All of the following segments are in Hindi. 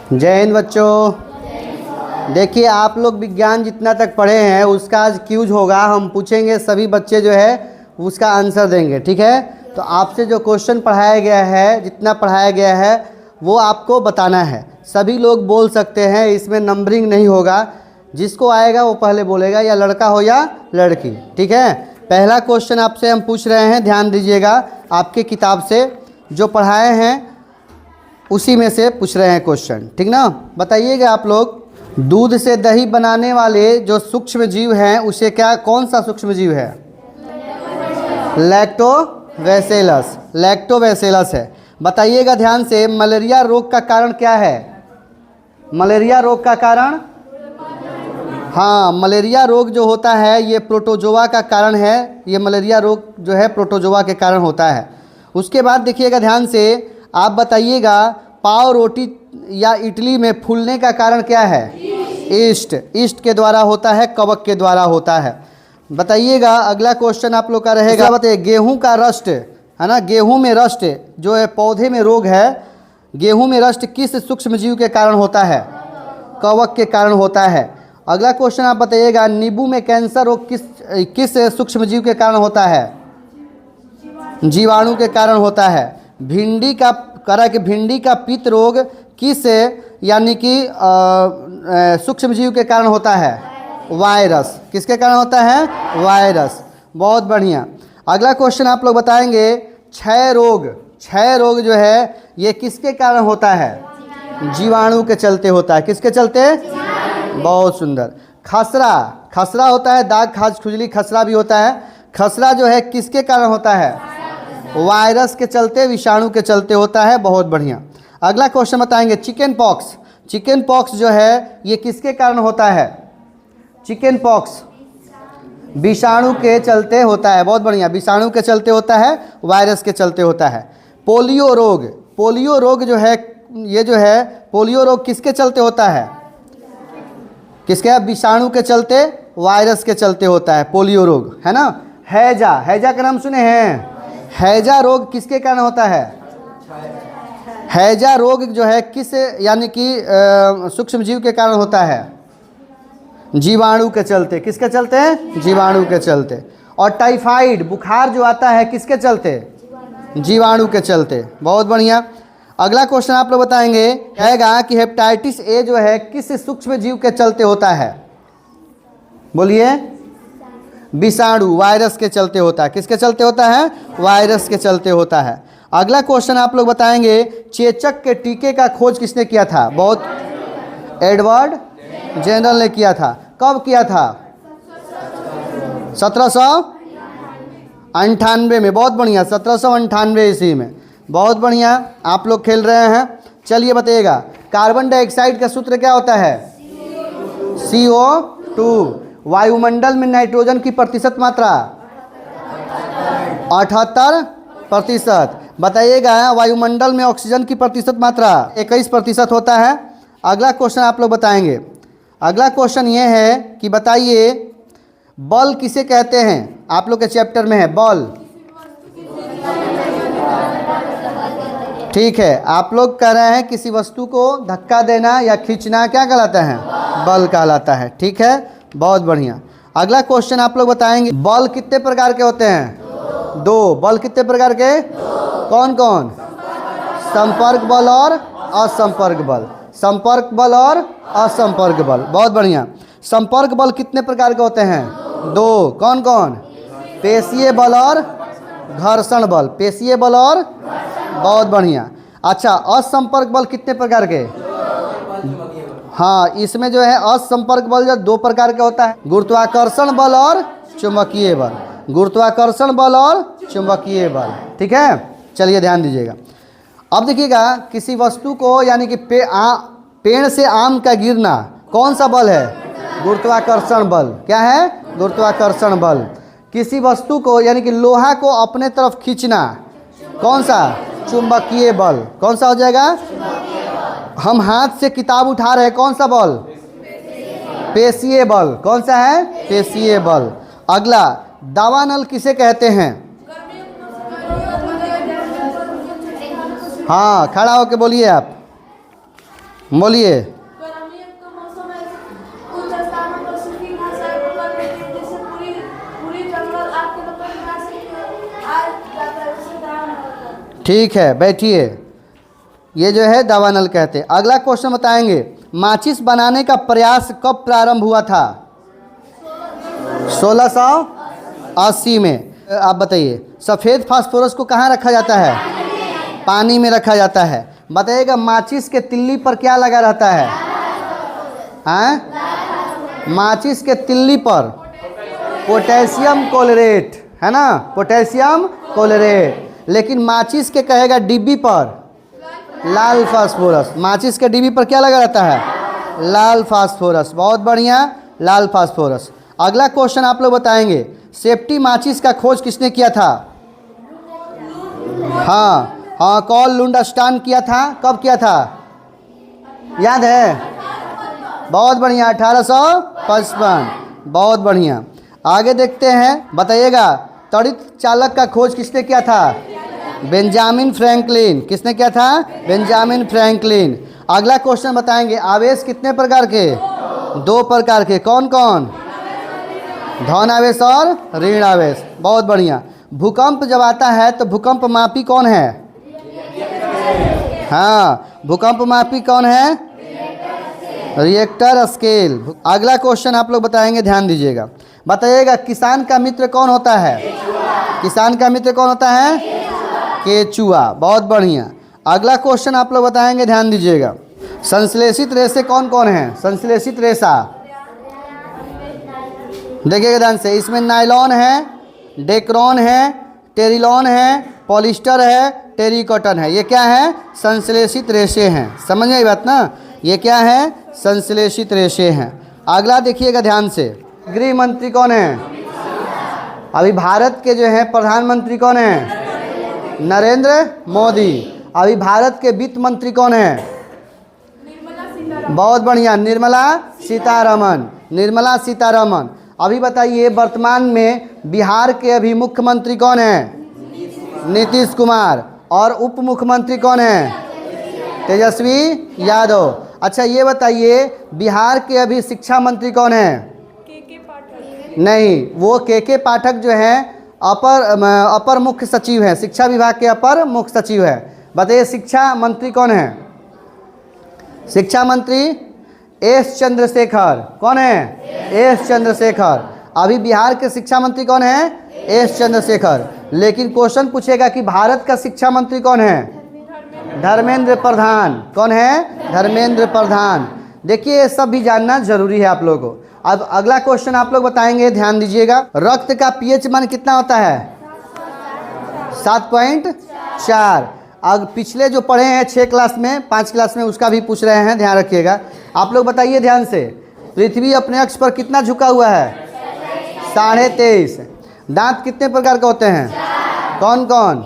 जय हिंद बच्चों। देखिए, आप लोग विज्ञान जितना तक पढ़े हैं उसका आज क्यूज होगा। हम पूछेंगे, सभी बच्चे जो है उसका आंसर देंगे। ठीक है, तो आपसे जो क्वेश्चन पढ़ाया गया है, जितना पढ़ाया गया है वो आपको बताना है। सभी लोग बोल सकते हैं, इसमें नंबरिंग नहीं होगा। जिसको आएगा वो पहले बोलेगा, या लड़का हो या लड़की। ठीक है, पहला क्वेश्चन आपसे हम पूछ रहे हैं, ध्यान दीजिएगा। आपके किताब से जो पढ़ाए हैं उसी में से पूछ रहे हैं क्वेश्चन, ठीक ना। बताइएगा आप लोग, दूध से दही बनाने वाले जो सूक्ष्म जीव हैं उसे कौन सा सूक्ष्म जीव है? लैक्टोबैसिलस। लैक्टोबैसिलस है। बताइएगा ध्यान से, मलेरिया रोग का कारण क्या है? मलेरिया रोग का कारण, हाँ, मलेरिया रोग जो होता है ये प्रोटोजोआ का कारण है। ये मलेरिया रोग जो है प्रोटोजोआ के कारण होता है। उसके बाद देखिएगा ध्यान से, आप बताइएगा, पाव रोटी या इडली में फूलने का कारण क्या है? ईस्ट। ईस्ट के द्वारा होता है, कवक के द्वारा होता है। बताइएगा, अगला क्वेश्चन आप लोग का रहेगा, बताइए, गेहूं का रस्ट है ना, गेहूं में रस्ट जो है पौधे में रोग है, गेहूं में रस्ट किस सूक्ष्म जीव के कारण होता है? कवक के कारण होता है। अगला क्वेश्चन आप बताइएगा, नींबू में कैंसर रोग किस सूक्ष्म जीव के कारण होता है? जीवाणु के कारण होता है। भिंडी का पित्त रोग किस यानी कि सूक्ष्म जीव के कारण होता है? वायरस। किसके कारण होता है? वायरस। बहुत बढ़िया। अगला क्वेश्चन आप लोग बताएंगे, क्षय रोग जो है ये किसके कारण होता है? जीवाणु के चलते होता है। किसके चलते? बहुत सुंदर। खसरा होता है, दाग, खाज, खुजली, खसरा भी होता है। खसरा जो है किसके कारण होता है? वायरस के चलते, विषाणु के चलते होता है। बहुत बढ़िया। अगला क्वेश्चन बताएंगे, चिकन पॉक्स जो है ये किसके कारण होता है? चिकन पॉक्स विषाणु के चलते होता है। बहुत बढ़िया, विषाणु के चलते होता है, वायरस के चलते होता है। पोलियो रोग जो है, ये जो है पोलियो रोग किसके चलते होता है? किसके? विषाणु के चलते, वायरस के चलते होता है पोलियो रोग, है ना। हैजा का नाम सुने हैं? हैजा रोग किसके कारण होता है? हैजा रोग जो है किस यानी कि सूक्ष्म जीव के कारण होता है? जीवाणु के चलते। किसके चलते? जीवाणु के चलते। और टाइफाइड बुखार जो आता है किसके चलते? जीवाणु के चलते। बहुत बढ़िया। अगला क्वेश्चन आप लोग बताएंगे, कहेगा कि हेपेटाइटिस ए जो है किस सूक्ष्म जीव के चलते होता है? बोलिए। विषाणु, वायरस के चलते होता है। किसके चलते होता है? वायरस के चलते होता है। अगला क्वेश्चन आप लोग बताएंगे, चेचक के टीके का खोज किसने किया था? बहुत, एडवर्ड जेनरल ने किया था। कब किया था? 1798 में। बहुत बढ़िया, 1798 ईस्वी में। बहुत बढ़िया, आप लोग खेल रहे हैं। चलिए बताइएगा, कार्बन डाइऑक्साइड का सूत्र क्या होता है? CO2। वायुमंडल में नाइट्रोजन की प्रतिशत मात्रा 78%। बताइएगा, वायुमंडल में ऑक्सीजन की प्रतिशत मात्रा 21% होता है। अगला क्वेश्चन आप लोग बताएंगे। अगला क्वेश्चन ये है कि बताइए, बल किसे कहते हैं? आप लोग के चैप्टर में है बल। ठीक है, आप लोग कह रहे हैं किसी वस्तु को धक्का देना या खींचना क्या कहलाता है? बल कहलाता है। ठीक है, बहुत बढ़िया। अगला क्वेश्चन आप लोग बताएंगे, बल कितने प्रकार के होते हैं? 2। बल कितने प्रकार के? कौन कौन? संपर्क बल और असंपर्क बल। संपर्क बल और असंपर्क बल। बहुत बढ़िया। संपर्क बल कितने प्रकार के होते हैं? 2। कौन कौन? पेशीय बल और घर्षण बल। पेशीय बल और, बहुत बढ़िया। अच्छा, असंपर्क बल कितने प्रकार के? हाँ, इसमें जो है असंपर्क बल जो 2 प्रकार का होता है, गुरुत्वाकर्षण बल और चुंबकीय बल। गुरुत्वाकर्षण बल और चुंबकीय बल। ठीक है, चलिए ध्यान दीजिएगा। अब देखिएगा, किसी वस्तु को यानी कि पेड़ से आम का गिरना कौन सा बल है? गुरुत्वाकर्षण बल। क्या है? गुरुत्वाकर्षण बल। किसी वस्तु को यानी कि लोहा को अपने तरफ खींचना कौन सा? चुंबकीय बल। कौन सा हो जाएगा? हम हाथ से किताब उठा रहे हैं, कौन सा बल? पेशीय बल। कौन सा है? पेशीय बल। अगला, दावानल किसे कहते हैं? हाँ, खड़ा होके बोलिए आप। बोलिए। गर्मियों के मौसम में कुछ स्थानों पर सूखी घास उपलब्ध रहती है, जैसे पूरी पूरी जंगल आग के लपट में आ जाता है, उसे दावानल होता है। ठीक है, बैठिए। ये जो है दावानल कहते हैं। अगला क्वेश्चन बताएंगे, माचिस बनाने का प्रयास कब प्रारंभ हुआ था? 1680 में। आप बताइए, सफ़ेद फास्फोरस को कहाँ रखा जाता है? पानी में रखा जाता है। बताइएगा, माचिस के तिल्ली पर क्या लगा रहता है? हैं? माचिस के तिल्ली पर पोटेशियम क्लोरेट है ना, पोटेशियम क्लोरेट। लेकिन माचिस के कहेगा डिब्बी पर लाल फास्फोरस। माचिस के डिब्बी पर क्या लगा रहता है? लाल फास्फोरस। बहुत बढ़िया, लाल फास्फोरस। अगला क्वेश्चन आप लोग बताएंगे, सेफ्टी माचिस का खोज किसने किया था? हाँ हाँ, कार्ल लुंडस्टान किया था। कब किया था, याद है? बहुत बढ़िया, 1855। बहुत बढ़िया। आगे देखते हैं, बताइएगा, त्वरित चालक का खोज किसने किया था? Benjamin Franklin. किसने किया था? Benjamin Franklin. अगला क्वेश्चन बताएंगे, आवेश कितने प्रकार के? 2 प्रकार के। कौन कौन? धन आवेश और ऋण आवेश। बहुत बढ़िया। भूकंप जब आता है तो भूकंप मापी कौन है? हाँ, भूकंप मापी कौन है? Richter scale. अगला क्वेश्चन आप लोग बताएंगे, ध्यान दीजिएगा। बताइएगा, किसान का मित्र कौन होता है? किसान का मित्र कौन होता है? केचुआ। बहुत बढ़िया। अगला क्वेश्चन आप लोग बताएंगे, ध्यान दीजिएगा। संश्लेषित रेशे कौन कौन है? संश्लेषित रेशा देखिएगा ध्यान से, इसमें नायलॉन है, डेक्रोन है, टेरिलॉन है, पॉलिस्टर है, टेरिकॉटन है। ये क्या है? संश्लेषित रेशे हैं। समझ में आई बात ना? ये क्या है? संश्लेषित रेशे हैं। अगला देखिएगा ध्यान से, गृह मंत्री कौन है? अभी भारत के जो है प्रधानमंत्री कौन है? नरेंद्र मोदी। अभी भारत के वित्त मंत्री कौन है? बहुत बढ़िया, निर्मला सीतारमन। निर्मला सीतारमन। अभी बताइए, वर्तमान में बिहार के अभी मुख्यमंत्री कौन है? नीतीश कुमार। और उप मुख्यमंत्री कौन है? तेजस्वी यादव। अच्छा ये बताइए, बिहार के अभी शिक्षा मंत्री कौन है? के पाठक। नहीं, वो के पाठक जो है अपर मुख्य सचिव है, शिक्षा विभाग के अपर मुख्य सचिव है। बताइए, शिक्षा मंत्री कौन है? शिक्षा मंत्री एस चंद्रशेखर। कौन है? एस चंद्रशेखर। अभी बिहार के शिक्षा मंत्री कौन है? एस चंद्रशेखर। लेकिन क्वेश्चन पूछेगा कि भारत का शिक्षा मंत्री कौन है? धर्मेंद्र प्रधान। कौन है? धर्मेंद्र प्रधान। देखिए, ये सब भी जानना जरूरी है आप लोगों को। अब अगला क्वेश्चन आप लोग बताएंगे, ध्यान दीजिएगा। रक्त का पीएच मान कितना होता है? 7.4। अब पिछले जो पढ़े हैं 6 क्लास में, 5 क्लास में, उसका भी पूछ रहे हैं, ध्यान रखिएगा। आप लोग बताइए ध्यान से, पृथ्वी अपने अक्ष पर कितना झुका हुआ है? 23.5। दांत कितने प्रकार के होते हैं? कौन कौन?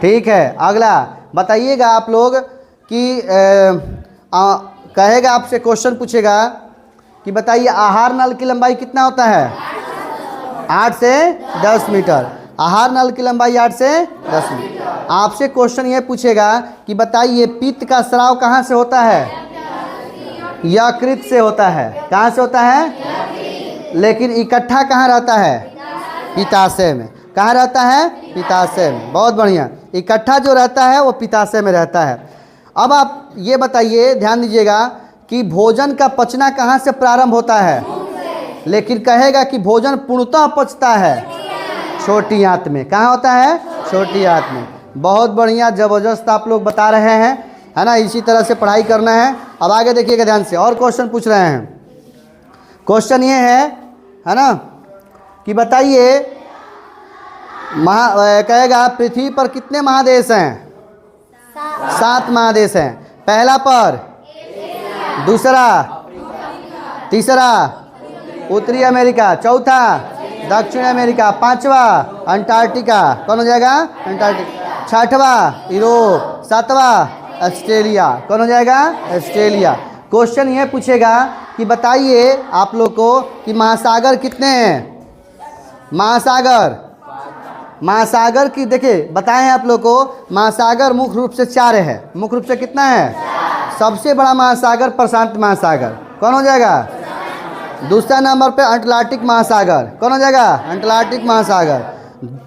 ठीक है। अगला बताइएगा आप लोग कि कहेगा, आपसे क्वेश्चन पूछेगा कि बताइए, आहार नल की लंबाई कितना होता है? 8 से 10 मीटर। आहार नल की लंबाई 8 से 10 मीटर। आपसे क्वेश्चन ये पूछेगा कि बताइए, पित्त का स्राव कहाँ से होता है? यकृत से होता है। कहाँ से होता है? लेकिन इकट्ठा कहाँ रहता है? पित्ताशय में। कहाँ रहता है? पित्ताशय में। बहुत बढ़िया। इकट्ठा जो रहता है वो पित्ताशय में रहता है। अब आप ये बताइए, ध्यान दीजिएगा, कि भोजन का पचना कहाँ से प्रारंभ होता है? लेकिन कहेगा कि भोजन पूर्णतः पचता है छोटी आंत में। कहाँ होता है? छोटी आंत में। बहुत बढ़िया, ज़बरदस्त आप लोग बता रहे हैं, है ना? इसी तरह से पढ़ाई करना है। अब आगे देखिएगा ध्यान से, और क्वेश्चन पूछ रहे हैं। क्वेश्चन ये है ना, कि बताइए, कहेगा पृथ्वी पर कितने महादेश हैं? 7 महादेश हैं। पहला पर, दूसरा, तीसरा उत्तरी अमेरिका, चौथा दक्षिण अमेरिका, 5वां अंटार्कटिका। कौन हो जाएगा? अंटार्कटिका। 6वां यूरोप, 7वां ऑस्ट्रेलिया। कौन हो जाएगा? ऑस्ट्रेलिया। क्वेश्चन ये पूछेगा कि बताइए आप लोग को कि महासागर कितने हैं? महासागर महासागर की देखिए बताएं आप लोग को, महासागर मुख्य रूप से 4 है। मुख्य रूप से कितना है? सबसे बड़ा महासागर प्रशांत महासागर, कौन हो जाएगा? दूसरा नंबर पे अटलांटिक महासागर, कौन हो जाएगा? अटलांटिक महासागर।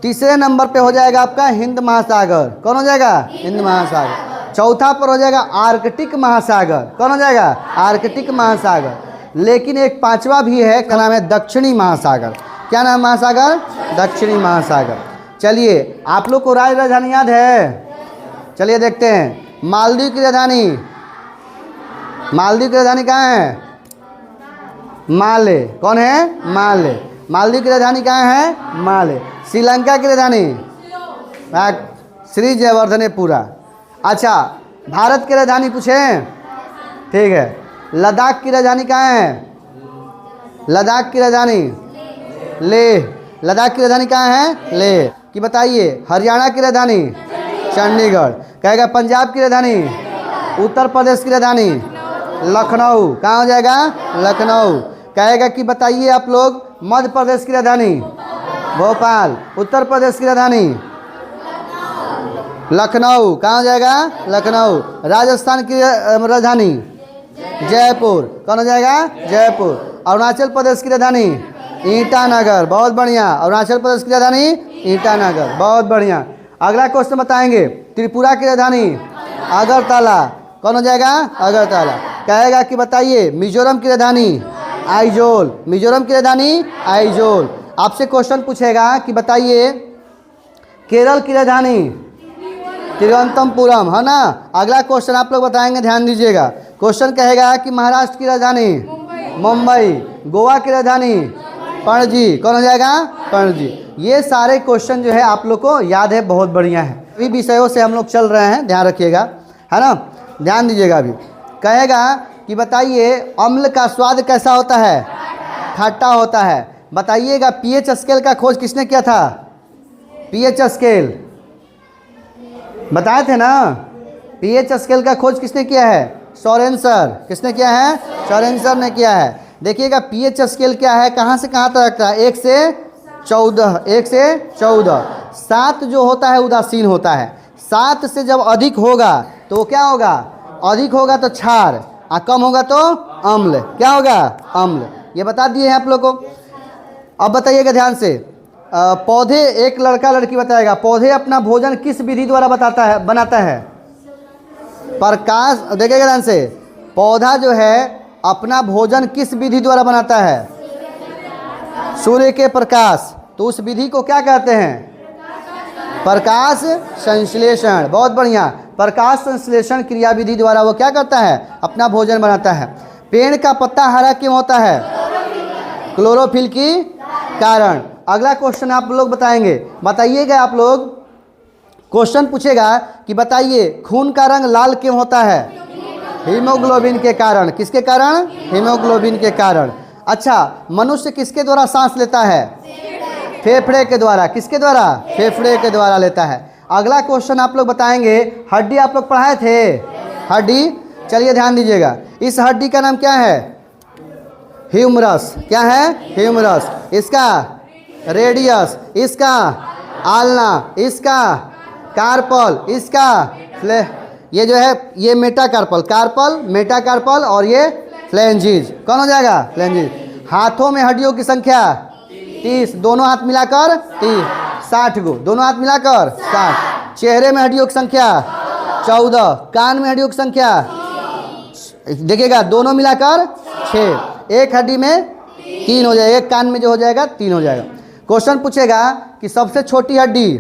तीसरे नंबर पे हो जाएगा आपका हिंद महासागर, कौन हो जाएगा? हिंद महासागर। चौथा पर हो जाएगा आर्कटिक महासागर, कौन हो जाएगा? आर्कटिक महासागर। लेकिन एक पांचवा भी है, क्या नाम है? दक्षिणी महासागर। क्या नाम महासागर? दक्षिणी महासागर। चलिए आप लोग को राजधानी याद है? चलिए देखते हैं। मालदीव की राजधानी, मालदीव की राजधानी कहाँ है? माले। कौन है? माले। मालदीव की राजधानी कहाँ है? माले। श्रीलंका की राजधानी श्री जयवर्धनेपुरा। अच्छा भारत की राजधानी पूछें? ठीक है। लद्दाख की राजधानी कहाँ है? लद्दाख की राजधानी लेह। लद्दाख की राजधानी कहाँ है? लेह। कि बताइए हरियाणा की राजधानी चंडीगढ़। कहेगा पंजाब की राजधानी, उत्तर प्रदेश की राजधानी लखनऊ। कहाँ हो जाएगा? लखनऊ। कहेगा कि बताइए आप लोग मध्य प्रदेश की राजधानी भोपाल, उत्तर प्रदेश की राजधानी लखनऊ। कहाँ हो जाएगा? लखनऊ। राजस्थान की राजधानी जयपुर, कौन हो जाएगा? जयपुर। अरुणाचल प्रदेश की राजधानी ईटानगर, बहुत बढ़िया। अरुणाचल प्रदेश की राजधानी ईटानगर, बहुत बढ़िया। अगला क्वेश्चन बताएंगे। त्रिपुरा की राजधानी अगरतला, कौन हो जाएगा? अगरतला। कहेगा कि बताइए मिजोरम की राजधानी आइजोल। मिजोरम की राजधानी आइजोल। आपसे क्वेश्चन पूछेगा कि बताइए केरल की राजधानी तिरुवनंतपुरम, है ना। अगला क्वेश्चन आप लोग बताएंगे, ध्यान दीजिएगा। क्वेश्चन कहेगा कि महाराष्ट्र की राजधानी मुंबई। गोवा की राजधानी पणजी, कौन हो जाएगा? पणजी। ये सारे क्वेश्चन जो है आप लोग को याद है, बहुत बढ़िया है। अभी विषयों से हम लोग चल रहे हैं, ध्यान रखिएगा, है ना। ध्यान दीजिएगा। अभी कहेगा कि बताइए अम्ल का स्वाद कैसा होता है? खट्टा होता है। बताइएगा पीएच स्केल का खोज किसने किया था? पीएच स्केल बताए थे ना। पीएच स्केल का खोज किसने किया है? सोरेनसर। किसने किया है? सोरेनसर ने किया है। देखिएगा पीएच स्केल क्या है, कहाँ से कहाँ तक रखता है? 1 से 14, 1 से 14। 7 जो होता है उदासीन होता है। 7 से जब अधिक होगा तो वो क्या होगा? अधिक होगा तो क्षार, और कम होगा तो अम्ल। क्या होगा? अम्ल। ये बता दिए हैं आप लोग को। अब बताइएगा ध्यान से। पौधे, एक लड़का लड़की बताएगा, पौधे अपना भोजन किस विधि द्वारा बनाता है? प्रकाश। देखिएगा ध्यान से। पौधा जो है अपना भोजन किस विधि द्वारा बनाता है? सूर्य के प्रकाश। तो उस विधि को क्या कहते हैं? प्रकाश संश्लेषण। बहुत बढ़िया। प्रकाश संश्लेषण क्रिया विधि द्वारा वो क्या करता है? अपना भोजन बनाता है। पेड़ का पत्ता हरा क्यों होता है? क्लोरोफिल की कारण। अगला क्वेश्चन आप लोग बताएंगे। बताइएगा आप लोग, क्वेश्चन पूछेगा कि बताइए खून का रंग लाल क्यों होता है? हीमोग्लोबिन के कारण। किसके कारण? हीमोग्लोबिन के कारण। अच्छा मनुष्य किसके द्वारा सांस लेता है? फेफड़े के द्वारा। किसके द्वारा? फेफड़े के द्वारा लेता है। अगला क्वेश्चन आप लोग बताएंगे, हड्डी आप लोग पढ़ाए थे, हड्डी। चलिए ध्यान दीजिएगा, इस हड्डी का नाम क्या है? ह्यूमरस। क्या है? ह्यूमरस। इसका रेडियस, इसका आल्ना, इसका कार्पल, इसका ये जो है ये मेटाकार्पल, कार्पल, मेटाकार्पल और ये फ्लैंजिज। कौन हो जाएगा? फ्लैंजिज। हाथों में हड्डियों की संख्या 30, दोनों हाथ मिलाकर 30, 60 गो, दोनों हाथ मिलाकर 60। चेहरे में हड्डियों की संख्या 14, कान में हड्डियों की संख्या देखिएगा दोनों मिलाकर 6। एक हड्डी में 3 हो जाएगा, एक कान में जो हो जाएगा 3 हो जाएगा। क्वेश्चन पूछेगा कि सबसे छोटी हड्डी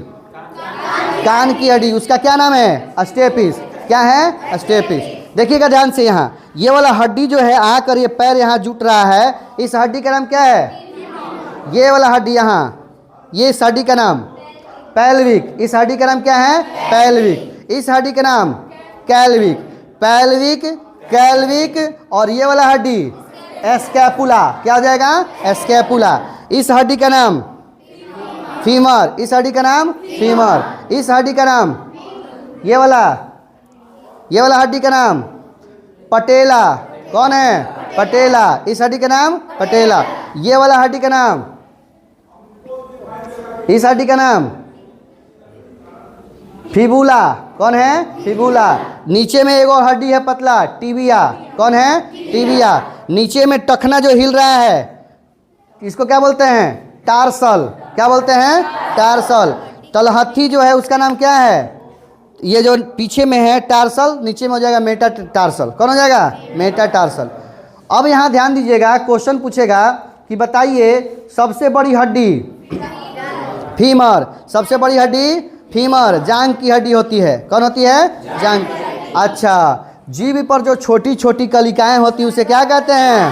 कान की हड्डी, उसका क्या नाम है? स्टेपिस। क्या है? स्टेपिस। देखिएगा ध्यान से, यहाँ ये वाला हड्डी जो है आकर ये पैर यहाँ जुट रहा है, इस हड्डी का नाम क्या है? ये वाला हड्डी यहाँ, ये इस हड्डी का नाम पैल्विक। इस हड्डी का नाम क्या है? पैल्विक। इस हड्डी का नाम कैल्विक। पैल्विक, कैल्विक और ये वाला हड्डी एस्कैपुला। क्या हो जाएगा? एस्कैपुला। इस हड्डी का नाम फीमर। इस हड्डी का नाम फीमर। इस हड्डी का नाम ये वाला हड्डी का नाम पटेला। कौन है? पटेला। इस हड्डी का नाम पटेला। ये वाला हड्डी का नाम, इस हड्डी का नाम फिबुला, कौन है? फिबुला। नीचे में एक और हड्डी है पतला, टिबिया, कौन है? टिबिया। नीचे में टखना जो हिल रहा है इसको क्या बोलते हैं? टार्सल। क्या बोलते हैं? टार्सल। तलहथी जो है उसका नाम क्या है? ये जो पीछे में है टार्सल, नीचे में हो जाएगा मेटा टार्सल। कौन हो जाएगा? Meta tarsal. अब यहाँ ध्यान दीजिएगा, क्वेश्चन पूछेगा कि बताइए सबसे बड़ी हड्डी, फीमर। सबसे बड़ी हड्डी फीमर, जांग की हड्डी होती है। कौन होती है? जांग। अच्छा, जीभ पर जो छोटी छोटी कलिकाएं होती है उसे क्या कहते हैं?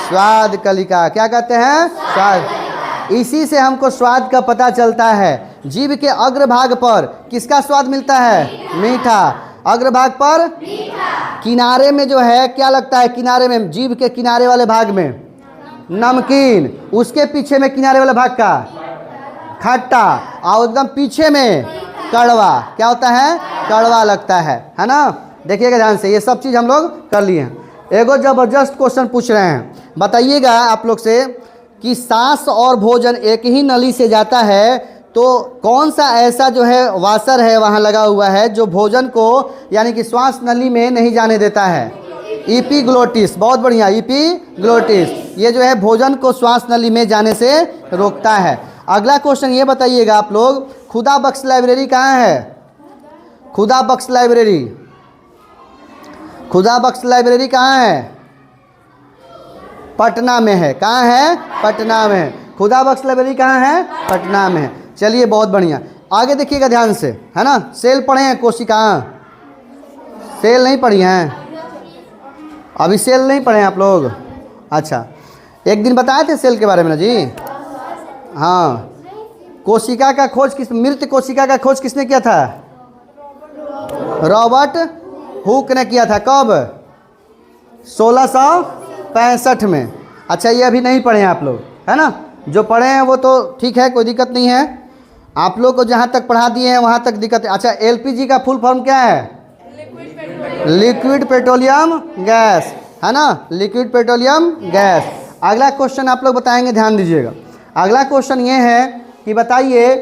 स्वाद कलिका। क्या कहते हैं? स्वाद। इसी से हमको स्वाद का पता चलता है। जीभ के अग्रभाग पर किसका स्वाद मिलता है? मीठा। अग्रभाग पर किनारे में जो है क्या लगता है? किनारे में, जीभ के किनारे वाले भाग में नमकीन, उसके पीछे में किनारे वाले भाग का खट्टा, और एकदम पीछे में कड़वा। क्या होता है? कड़वा लगता है ना। देखिएगा ध्यान से, ये सब चीज़ हम लोग कर लिए हैं। एगो जबरदस्त क्वेश्चन पूछ रहे हैं, बताइएगा आप लोग से कि सांस और भोजन एक ही नली से जाता है, तो कौन सा ऐसा जो है वासर है वहाँ लगा हुआ है जो भोजन को यानी कि श्वास नली में नहीं जाने देता है? इपीग्लोटिस। बहुत बढ़िया, इपीग्लोटिस। ये जो है भोजन को श्वास नली में जाने से रोकता है। अगला क्वेश्चन ये बताइएगा आप लोग, खुदा बख्श लाइब्रेरी कहाँ है? खुदा बख्श लाइब्रेरी, खुदा बख्श लाइब्रेरी कहाँ है? पटना में है। कहाँ है? पटना में है। खुदा बख्श लाइब्रेरी कहाँ है? पटना में है। चलिए बहुत बढ़िया, आगे देखिएगा ध्यान से, है ना। सेल पढ़े हैं? कोशिका सेल नहीं पढ़ी हैं? अभी सेल नहीं पढ़े हैं आप लोग? अच्छा, एक दिन बताए थे सेल के बारे में ना जी। हाँ, कोशिका का खोज किस, मृत कोशिका का खोज किसने किया था? रॉबर्ट हुक ने किया था। कब? 1665 में। अच्छा, ये अभी नहीं पढ़े हैं आप लोग, है ना। जो पढ़े हैं वो तो ठीक है, कोई दिक्कत नहीं है। आप लोग को जहाँ तक पढ़ा दिए हैं वहाँ तक दिक्कत है। अच्छा, एलपीजी का फुल फॉर्म क्या है? लिक्विड पेट्रोलियम गैस, है ना। Liquid petroleum gas. अगला क्वेश्चन आप लोग बताएंगे, ध्यान दीजिएगा। अगला क्वेश्चन ये है कि बताइए,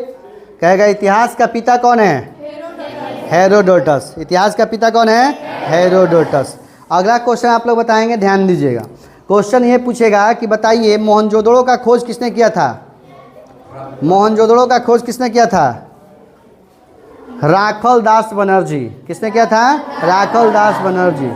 कहेगा इतिहास का पिता कौन है? हेरोडोटस। इतिहास का पिता कौन है? हेरोडोटस। अगला क्वेश्चन आप लोग बताएंगे, ध्यान दीजिएगा। क्वेश्चन ये पूछेगा कि बताइए मोहनजोदड़ो का खोज किसने किया था? मोहनजोदड़ो का खोज किसने किया था? राखल दास बनर्जी। किसने किया था? राखल दास बनर्जी।